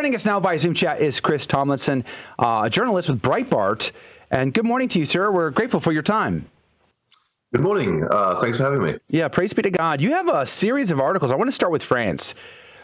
Joining us now by Zoom chat is Chris Tomlinson, a journalist with Breitbart. And good morning to you, sir. We're grateful for your time. Good morning. Thanks for having me. Yeah, praise be to God. You have a series of articles. I want to start with France.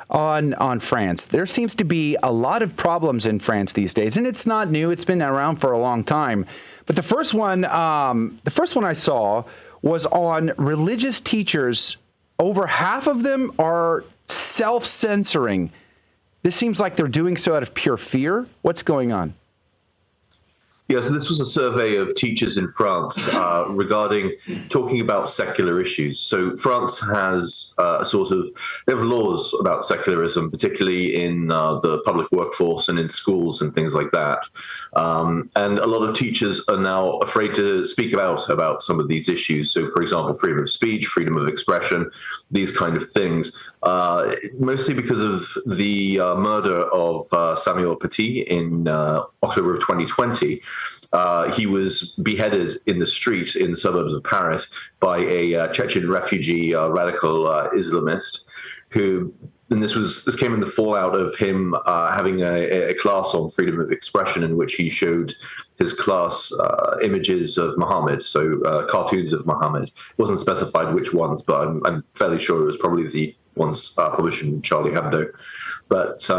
On France, there seems to be a lot of problems in France these days, and it's not new. It's been around for a long time. But the first one I saw was on religious teachers. Over half of them are self-censoring. This seems like they're doing so out of pure fear. What's going on? Yeah, so this was a survey of teachers in France regarding talking about secular issues. So France has they have laws about secularism, particularly in the public workforce and in schools and things like that. And a lot of teachers are now afraid to speak about some of these issues. So, for example, freedom of speech, freedom of expression, these kind of things, mostly because of the murder of Samuel Paty in October of 2020. He was beheaded in the street in the suburbs of Paris by a Chechen refugee radical Islamist and this came in the fallout of him having a class on freedom of expression in which he showed his class images of Muhammad, so cartoons of Muhammad. It wasn't specified which ones, but I'm fairly sure it was probably the ones published in Charlie Hebdo. But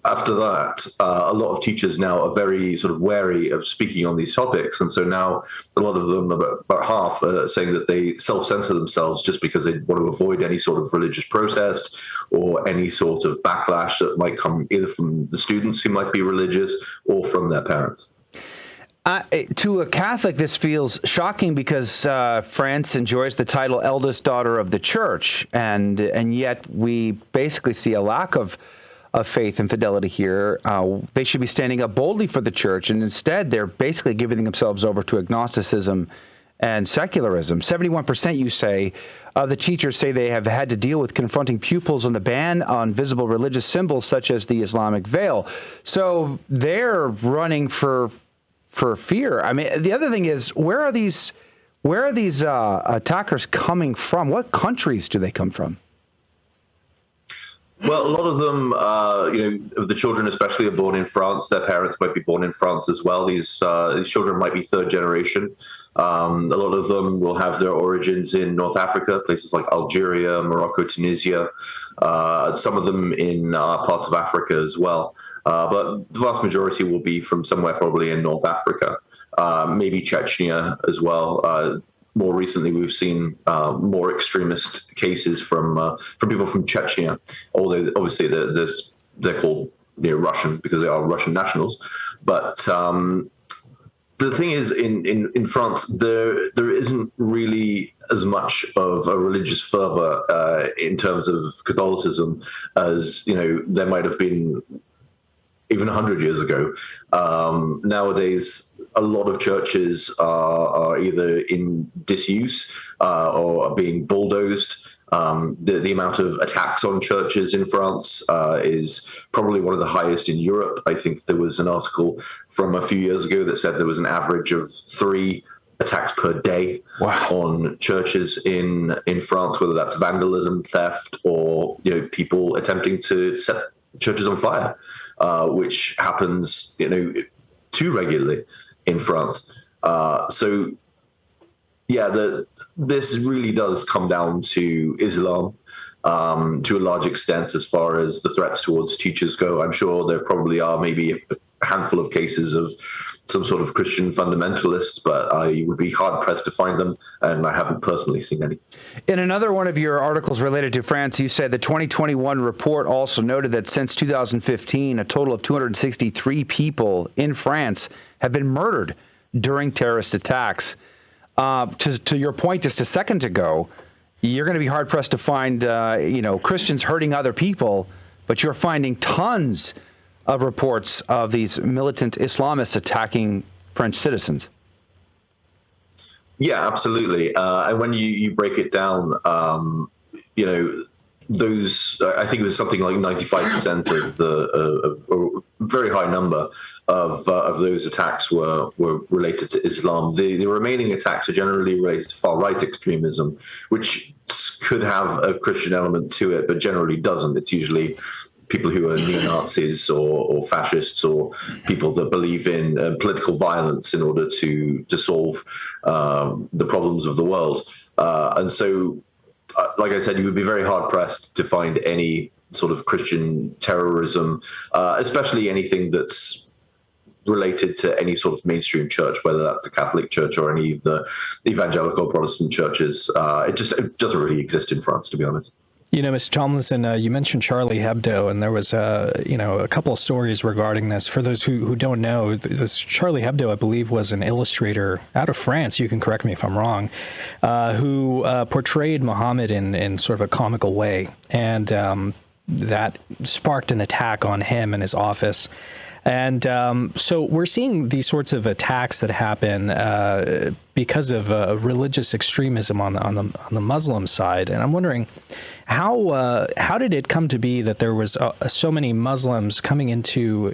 after that, a lot of teachers now are very sort of wary of speaking on these topics. And so now a lot of them, about half, are saying that they self-censor themselves just because they want to avoid any sort of religious protest or any sort of backlash that might come either from the students who might be religious or from their parents. To a Catholic, this feels shocking because France enjoys the title eldest daughter of the church. And yet we basically see a lack of faith and fidelity here. They should be standing up boldly for the church, and instead they're basically giving themselves over to agnosticism and secularism. 71%, you say, of the teachers say they have had to deal with confronting pupils on the ban on visible religious symbols such as the Islamic veil. So they're running for fear. I mean, the other thing is, where are these attackers coming from? What countries do they come from? Well, a lot of them, the children especially are born in France. Their parents might be born in France as well. These children might be third generation. A lot of them will have their origins in North Africa, places like Algeria, Morocco, Tunisia. Some of them in parts of Africa as well. But the vast majority will be from somewhere probably in North Africa, maybe Chechnya as well. More recently, we've seen more extremist cases from people from Chechnya, although obviously they're called Russian because they are Russian nationals. But the thing is, in France, there isn't really as much of a religious fervor in terms of Catholicism as there might have been even 100 years ago. Nowadays, a lot of churches are either in disuse or are being bulldozed. The amount of attacks on churches in France is probably one of the highest in Europe. I think there was an article from a few years ago that said there was an average of 3 attacks per day on churches in France, whether that's vandalism, theft, or people attempting to set churches on fire, which happens too regularly in France. So this really does come down to Islam to a large extent as far as the threats towards teachers go. I'm sure there probably are maybe a handful of cases of some sort of Christian fundamentalists, but I would be hard-pressed to find them, and I haven't personally seen any. In another one of your articles related to France, you said the 2021 report also noted that since 2015, a total of 263 people in France have been murdered during terrorist attacks. To your point just a second ago, you're going to be hard-pressed to find, Christians hurting other people, but you're finding tons of reports of these militant Islamists attacking French citizens. Yeah, absolutely. And when you break it down, those, I think it was something like 95% of a very high number of those attacks were related to Islam. The remaining attacks are generally related to far-right extremism, which could have a Christian element to it, but generally doesn't. It's usually people who are neo-Nazis or fascists or people that believe in political violence in order to solve the problems of the world. And so, like I said, you would be very hard-pressed to find any sort of Christian terrorism, especially anything that's related to any sort of mainstream church, whether that's the Catholic Church or any of the evangelical Protestant churches. It doesn't really exist in France, to be honest. Mr. Tomlinson, you mentioned Charlie Hebdo, and there was a couple of stories regarding this. For those who don't know, this Charlie Hebdo, I believe, was an illustrator out of France. You can correct me if I'm wrong, who portrayed Muhammad in sort of a comical way, and that sparked an attack on him and his office. And so we're seeing these sorts of attacks that happen because of religious extremism on the Muslim side. And I'm wondering, how did it come to be that there was so many Muslims coming into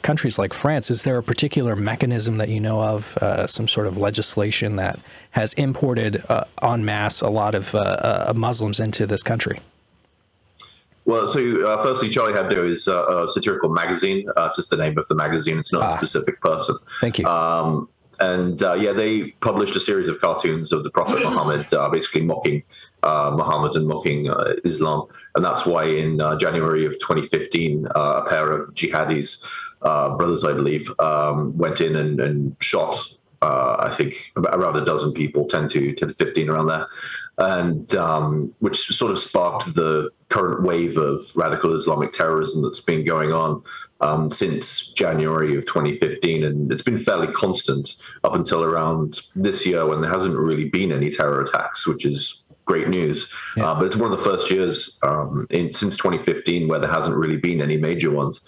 countries like France? Is there a particular mechanism that you know of, some sort of legislation that has imported en masse a lot of Muslims into this country? Well, so firstly, Charlie Hebdo is a satirical magazine. It's just the name of the magazine. It's not a specific person. Thank you. They published a series of cartoons of the Prophet Muhammad, basically mocking Muhammad and mocking Islam. And that's why in January of 2015, a pair of jihadis, brothers, I believe, went in and shot I think around a dozen people, 10 to 15 around there, and which sort of sparked the current wave of radical Islamic terrorism that's been going on since January of 2015. And it's been fairly constant up until around this year when there hasn't really been any terror attacks, which is great news. Yeah. But it's one of the first years since 2015 where there hasn't really been any major ones.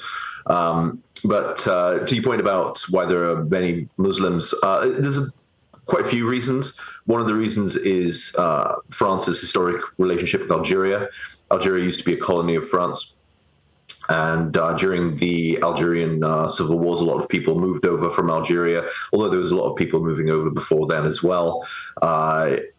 But to your point about why there are many Muslims, there's quite a few reasons. One of the reasons is France's historic relationship with Algeria. Algeria used to be a colony of France. And during the Algerian civil wars, a lot of people moved over from Algeria, although there was a lot of people moving over before then as well.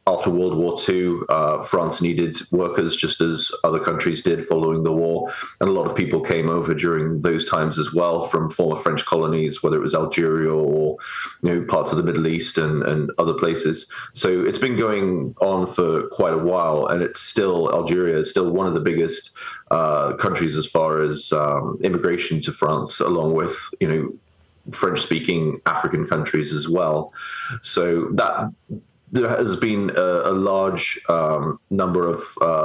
After World War II, France needed workers just as other countries did following the war. And a lot of people came over during those times as well from former French colonies, whether it was Algeria or parts of the Middle East and other places. So it's been going on for quite a while, and Algeria is still one of the biggest countries as far as immigration to France, along with French-speaking African countries as well. So that there has been a large number of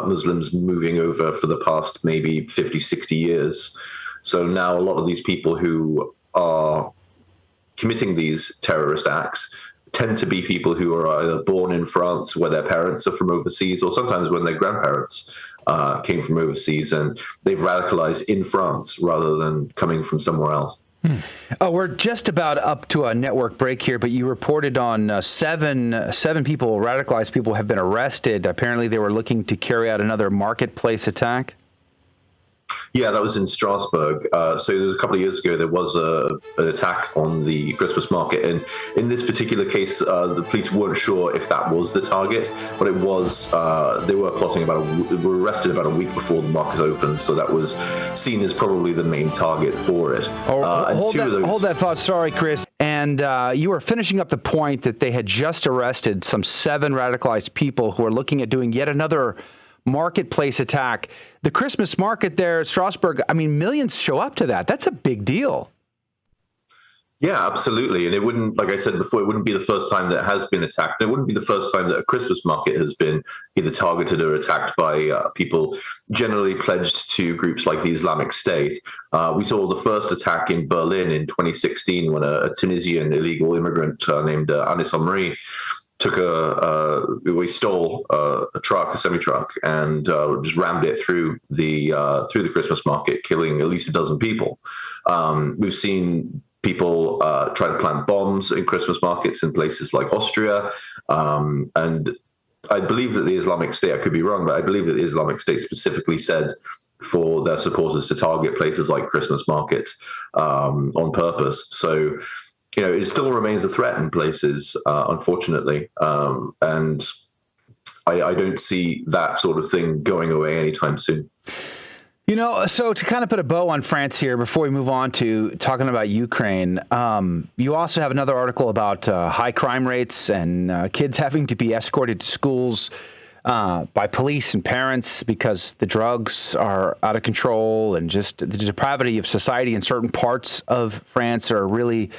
Muslims moving over for the past maybe 50, 60 years. So now a lot of these people who are committing these terrorist acts tend to be people who are either born in France where their parents are from overseas, or sometimes when their grandparents came from overseas and they've radicalized in France rather than coming from somewhere else. We're just about up to a network break here, but you reported on seven people, radicalized people, have been arrested. Apparently they were looking to carry out another marketplace attack. Yeah, that was in Strasbourg. So there was a couple of years ago, there was an attack on the Christmas market. And in this particular case, the police weren't sure if that was the target, but it was. They were plotting were arrested about a week before the market opened. So that was seen as probably the main target for it. Hold that thought. Sorry, Chris. And you were finishing up the point that they had just arrested some 7 radicalized people who are looking at doing yet another marketplace attack. The Christmas market there at Strasbourg, I mean, millions show up to that. That's a big deal. Yeah, absolutely. And it wouldn't, like I said before, it wouldn't be the first time that it has been attacked. It wouldn't be the first time that a Christmas market has been either targeted or attacked by people generally pledged to groups like the Islamic State. We saw the first attack in Berlin in 2016 when a Tunisian illegal immigrant named Anis Amri we stole a truck, a semi-truck, and just rammed it through the Christmas market, killing at least a dozen people. We've seen people try to plant bombs in Christmas markets in places like Austria. And I believe that the Islamic State, I could be wrong, but I believe that the Islamic State specifically said for their supporters to target places like Christmas markets on purpose. So it still remains a threat in places, unfortunately. And I don't see that sort of thing going away anytime soon. So to kind of put a bow on France here before we move on to talking about Ukraine, you also have another article about high crime rates and kids having to be escorted to schools by police and parents because the drugs are out of control, and just the depravity of society in certain parts of France are really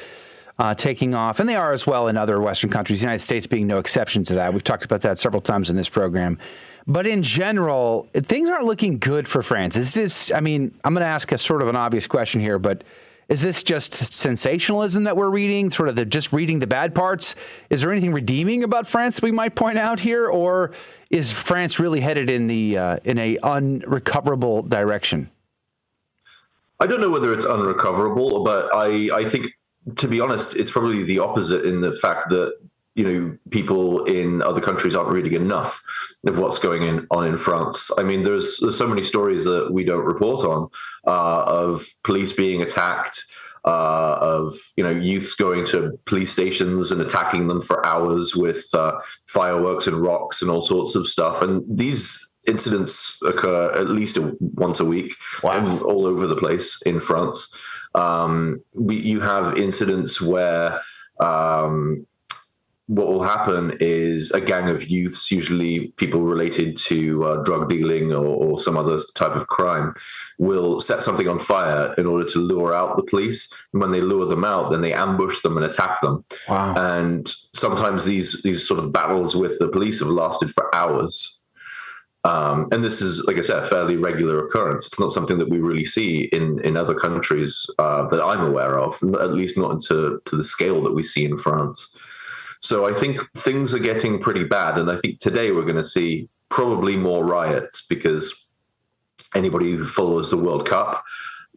taking off. And they are as well in other Western countries, the United States being no exception to that. We've talked about that several times in this program. But in general, things aren't looking good for France. Is this, I'm going to ask a sort of an obvious question here, but is this just sensationalism that we're reading, sort of just reading the bad parts? Is there anything redeeming about France we might point out here? Or is France really headed in in a unrecoverable direction? I don't know whether it's unrecoverable, but I think, to be honest, it's probably the opposite in the fact that, people in other countries aren't reading enough of what's going on in France. There's so many stories that we don't report on of police being attacked, of youths going to police stations and attacking them for hours with fireworks and rocks and all sorts of stuff. And these incidents occur at least once a week. Wow. And all over the place in France. You have incidents where what will happen is a gang of youths, usually people related to drug dealing or some other type of crime, will set something on fire in order to lure out the police. And when they lure them out, then they ambush them and attack them. Wow. And sometimes these sort of battles with the police have lasted for hours. And this is, like I said, a fairly regular occurrence. It's not something that we really see in other countries that I'm aware of, at least not to the scale that we see in France. So I think things are getting pretty bad. And I think today we're going to see probably more riots, because anybody who follows the World Cup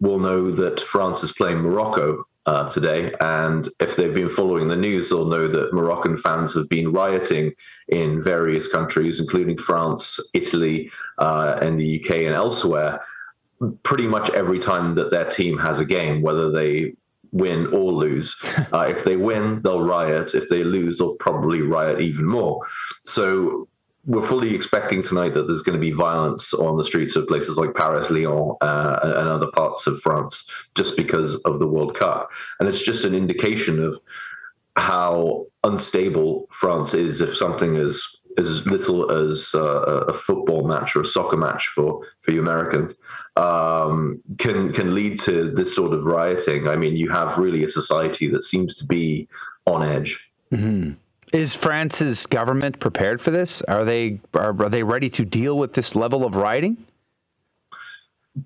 will know that France is playing Morocco today. And if they've been following the news, they'll know that Moroccan fans have been rioting in various countries, including France, Italy, and the UK and elsewhere, pretty much every time that their team has a game, whether they win or lose. If they win, they'll riot. If they lose, they'll probably riot even more. So we're fully expecting tonight that there's going to be violence on the streets of places like Paris, Lyon, and other parts of France, just because of the World Cup. And it's just an indication of how unstable France is. If something is as little as a football match or a soccer match for you Americans can lead to this sort of rioting. You have really a society that seems to be on edge. Mm-hmm. Is France's government prepared for this? Are they ready to deal with this level of rioting?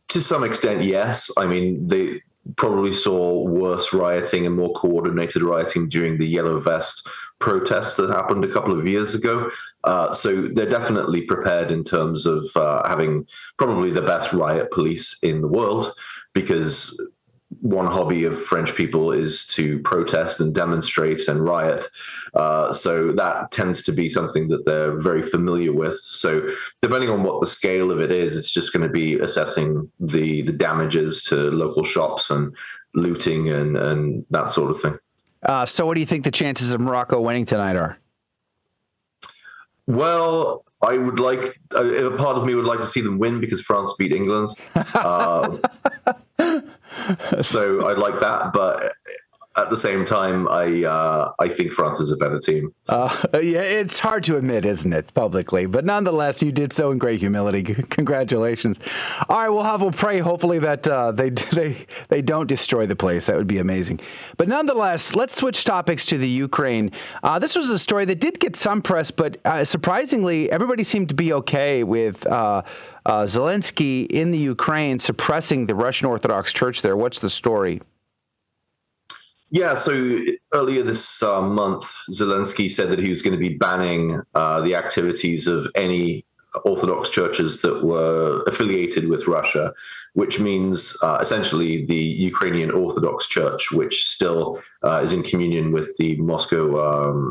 To some extent, yes. They probably saw worse rioting and more coordinated rioting during the Yellow Vest protests that happened a couple of years ago. So they're definitely prepared in terms of having probably the best riot police in the world, because one hobby of French people is to protest and demonstrate and riot. So that tends to be something that they're very familiar with. So depending on what the scale of it is, it's just going to be assessing the damages to local shops and looting and that sort of thing. So what do you think the chances of Morocco winning tonight are? Well, I would like, a part of me would like to see them win because France beat England. So I'd like that, but at the same time, I think France is a better team. Yeah, it's hard to admit, isn't it, publicly? But nonetheless, you did so in great humility. Congratulations. All right, we'll pray hopefully that they don't destroy the place. That would be amazing. But nonetheless, let's switch topics to the Ukraine. This was a story that did get some press, but surprisingly, everybody seemed to be okay with Zelenskyy in the Ukraine suppressing the Russian Orthodox Church there. What's the story? Yeah, so earlier this month, Zelenskyy said that he was going to be banning the activities of any Orthodox churches that were affiliated with Russia, which means essentially the Ukrainian Orthodox Church, which still is in communion with the Moscow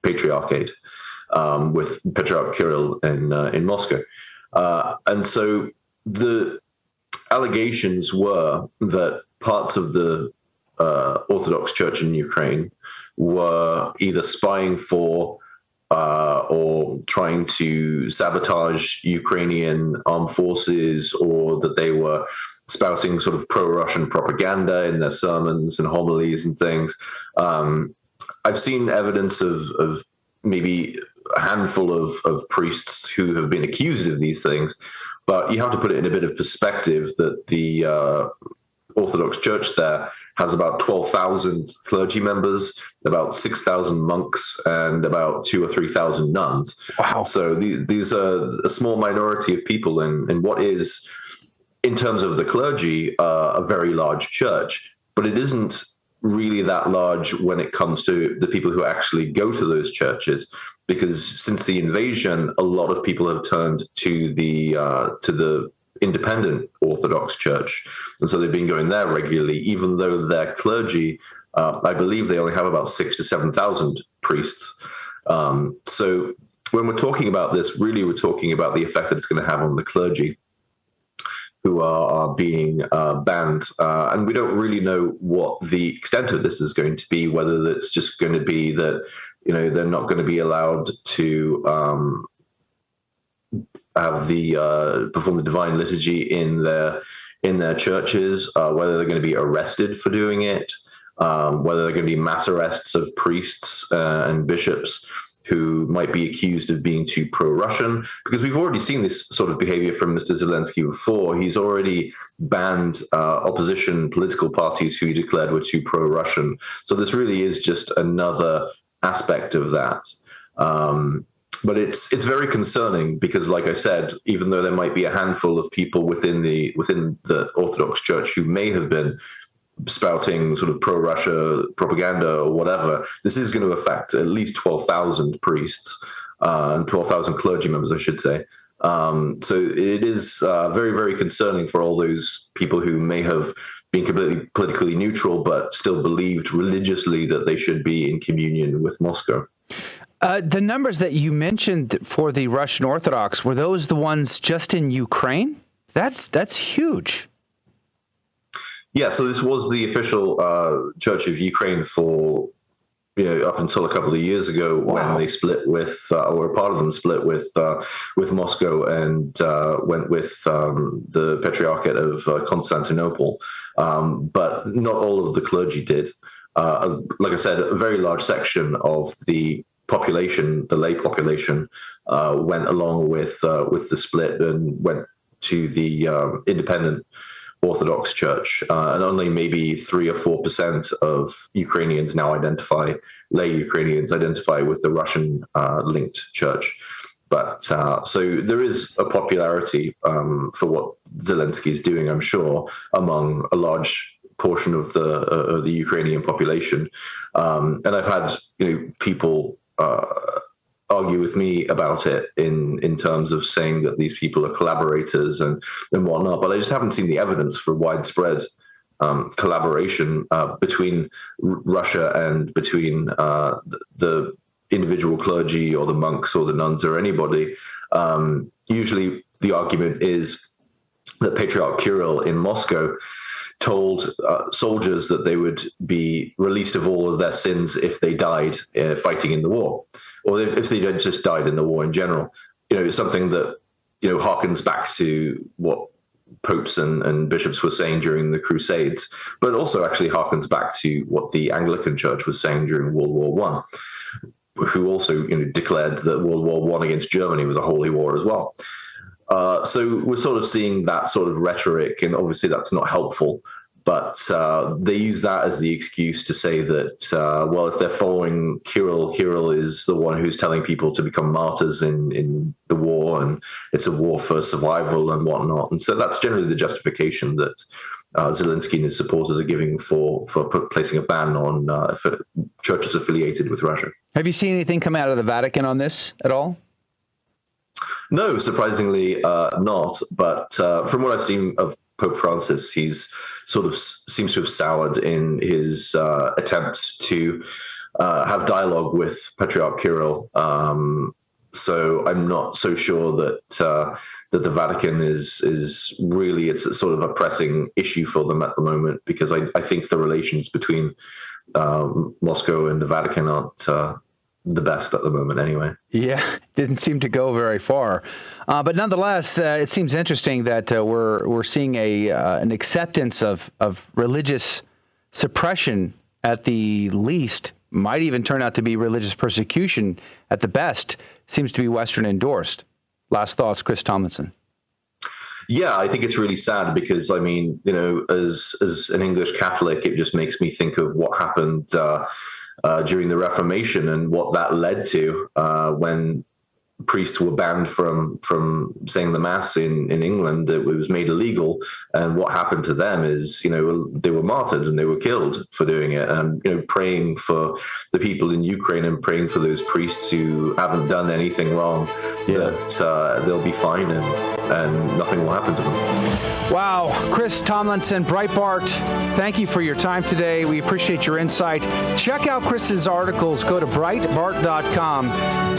Patriarchate, with Patriarch Kirill in Moscow. And so the allegations were that parts of the Orthodox Church in Ukraine were either spying for or trying to sabotage Ukrainian armed forces, or that they were spouting sort of pro-Russian propaganda in their sermons and homilies and things. I've seen evidence of maybe a handful of priests who have been accused of these things, but you have to put it in a bit of perspective that the Orthodox Church there has about 12,000 clergy members, about 6,000 monks, and about 2,000 or 3,000 nuns. Wow. So these are a small minority of people in what is, in terms of the clergy, a very large church, but it isn't really that large when it comes to the people who actually go to those churches, because since the invasion, a lot of people have turned to the independent Orthodox Church, and so they've been going there regularly, even though their clergy, I believe they only have about 6,000 to 7,000 priests. So when we're talking about this, really we're talking about the effect that it's going to have on the clergy, who are being banned. And we don't really know what the extent of this is going to be, whether it's just going to be that, they're not going to be allowed to have perform the divine liturgy in their churches, whether they're going to be arrested for doing it, whether they're going to be mass arrests of priests and bishops who might be accused of being too pro-Russian, because we've already seen this sort of behavior from Mr. Zelenskyy before. He's already banned opposition political parties who he declared were too pro-Russian. So this really is just another aspect of that. But it's very concerning because, like I said, even though there might be a handful of people within the Orthodox Church who may have been spouting sort of pro-Russia propaganda or whatever, this is going to affect at least 12,000 priests and 12,000 clergy members, I should say. So it is very, very concerning for all those people who may have been completely politically neutral but still believed religiously that they should be in communion with Moscow. The numbers that you mentioned for the Russian Orthodox, were those the ones just in Ukraine? That's huge. Yeah, so this was the official Church of Ukraine for, up until a couple of years ago. Wow. When they split with, or a part of them split with Moscow and went with the Patriarchate of Constantinople. But not all of the clergy did. Like I said, a very large section of the population, the lay population, went along with the split and went to the independent Orthodox Church, and only maybe 3 or 4% of Ukrainians now lay Ukrainians identify with the Russian linked church. But so there is a popularity for what Zelenskyy is doing, I'm sure, among a large portion of the Ukrainian population. And I've had people argue with me about it in terms of saying that these people are collaborators and whatnot, but I just haven't seen the evidence for widespread collaboration between Russia and between the individual clergy or the monks or the nuns or anybody. Usually the argument is that Patriarch Kirill in Moscow told soldiers that they would be released of all of their sins if they died fighting in the war, or if they just died in the war in general. It's something that harkens back to what popes and bishops were saying during the Crusades, but also actually harkens back to what the Anglican Church was saying during World War One, who also declared that World War One against Germany was a holy war as well. So we're sort of seeing that sort of rhetoric, and obviously that's not helpful. But they use that as the excuse to say that, well, if they're following Kirill is the one who's telling people to become martyrs in the war, and it's a war for survival and whatnot. And so that's generally the justification that Zelenskyy and his supporters are giving for placing a ban on churches affiliated with Russia. Have you seen anything come out of the Vatican on this at all? No, surprisingly not. But from what I've seen of Pope Francis, he's sort of seems to have soured in his attempts to have dialogue with Patriarch Kirill. So I'm not so sure that the Vatican is really, it's sort of a pressing issue for them at the moment, because I think the relations between Moscow and the Vatican aren't the best at the moment anyway. Yeah, didn't seem to go very far. But nonetheless, it seems interesting that we're seeing an acceptance of religious suppression at the least, might even turn out to be religious persecution at the best, seems to be Western endorsed. Last thoughts, Chris Tomlinson. Yeah, I think it's really sad because, I mean, you know, as an English Catholic, it just makes me think of what happened during the Reformation and what that led to when priests were banned from saying the Mass in England. It was made illegal, and what happened to them is, you know, they were martyred and they were killed for doing it. And, you know, praying for the people in Ukraine and praying for those priests who haven't done anything wrong, that they'll be fine and nothing will happen to them. Wow, Chris Tomlinson, Breitbart, thank you for your time today. We appreciate your insight. Check out Chris's articles. Go to Breitbart.com,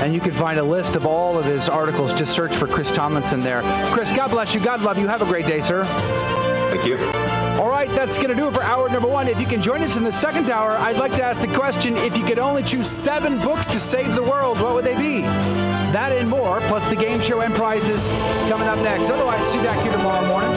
and you can find a list of all of his articles. Just search for Chris Tomlinson there. Chris, God bless you. God love you. Have a great day, sir. Thank you. All right, that's going to do it for hour number one. If you can join us in the second hour, I'd like to ask the question, if you could only choose 7 books to save the world, what would they be? That and more, plus the game show and prizes coming up next. Otherwise, see you back here tomorrow morning.